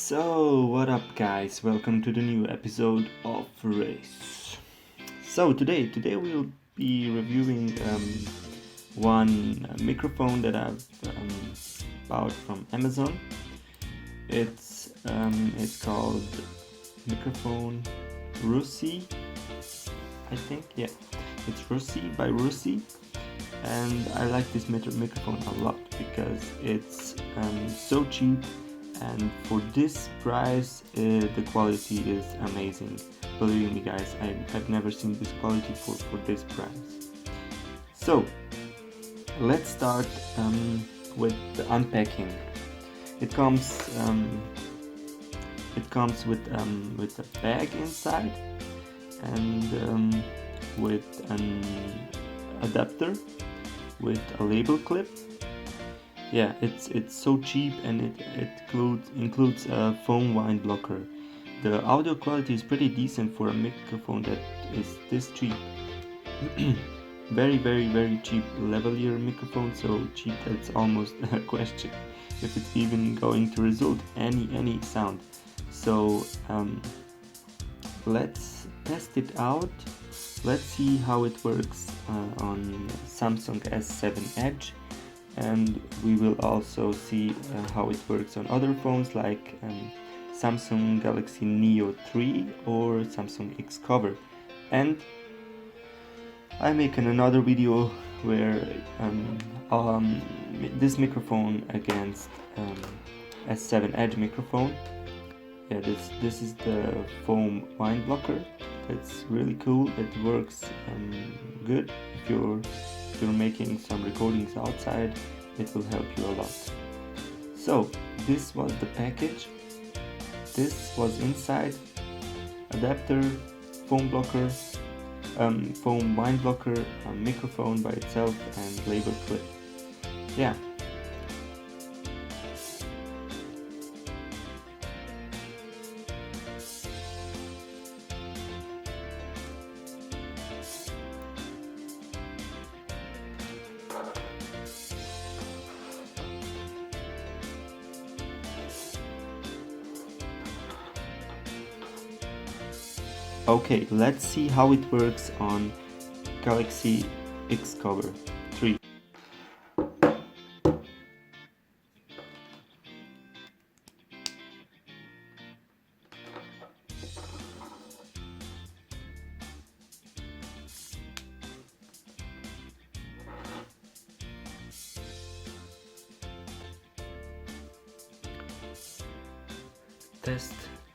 So, what up, guys? Welcome to the new episode of Race. So today we'll be reviewing one microphone that I've bought from Amazon. It's called microphone Russi, I think. Yeah, it's Russi by Russi, and I like this microphone a lot because it's so cheap. And for this price, the quality is amazing. Believe me, guys, I've never seen this quality for this price. So let's start with the unpacking. It comes with a bag inside and with an adapter with a label clip. Yeah, it's so cheap, and it includes a foam wind blocker. The audio quality is pretty decent for a microphone that is this cheap. very cheap lavalier microphone, so cheap that it's almost a question if it's even going to result any sound. So let's test it out. Let's see how it works on Samsung S7 Edge. And we will also see how it works on other phones like Samsung Galaxy Neo 3 or Samsung X Cover. And I make another video where this microphone against S7 Edge microphone. Yeah, this is the foam wind blocker. It's really cool. It works good if you're making some recordings outside. It will help you a lot. So this was the package. This was inside: adapter, foam blocker, foam wind blocker, a microphone by itself, and label clip. Yeah. Okay, let's see how it works on Galaxy X Cover 3.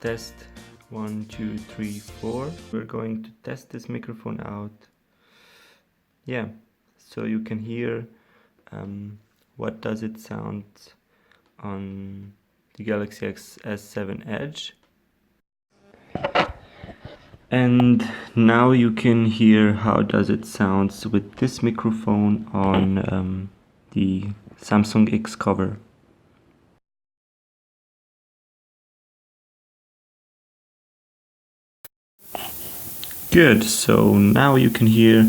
Test 1, 2, 3, 4. We're going to test this microphone out. Yeah, so you can hear what does it sound on the Galaxy S7 Edge. And now you can hear how does it sounds with this microphone on the Samsung X Cover. Good, so now you can hear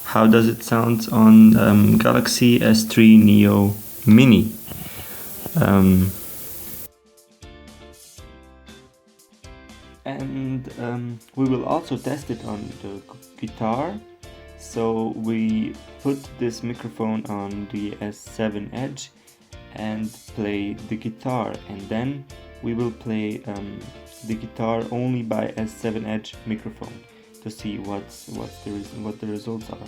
how does it sound on Galaxy S3 Neo Mini. And we will also test it on the guitar. So we put this microphone on the S7 Edge and play the guitar, and then we will play the guitar only by S7 Edge microphone to see what the results are.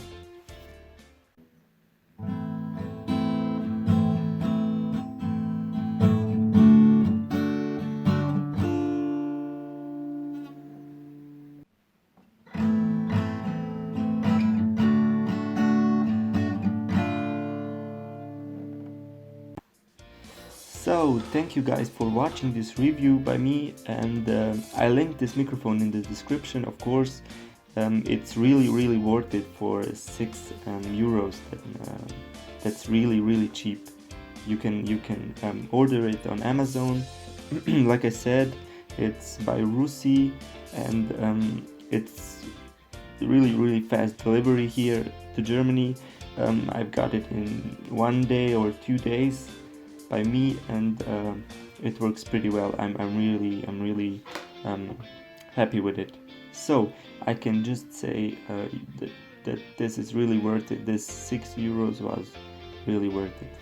So thank you guys for watching this review by me, and I linked this microphone in the description, of course. It's really worth it for 6 euros. That's really cheap. You can order it on Amazon. Like I said, it's by Russi, and it's really fast delivery here to Germany. I've got it in 1 day or 2 days. by me, and it works pretty well. I'm really happy with it. So I can just say that this is really worth it. This €6 was really worth it.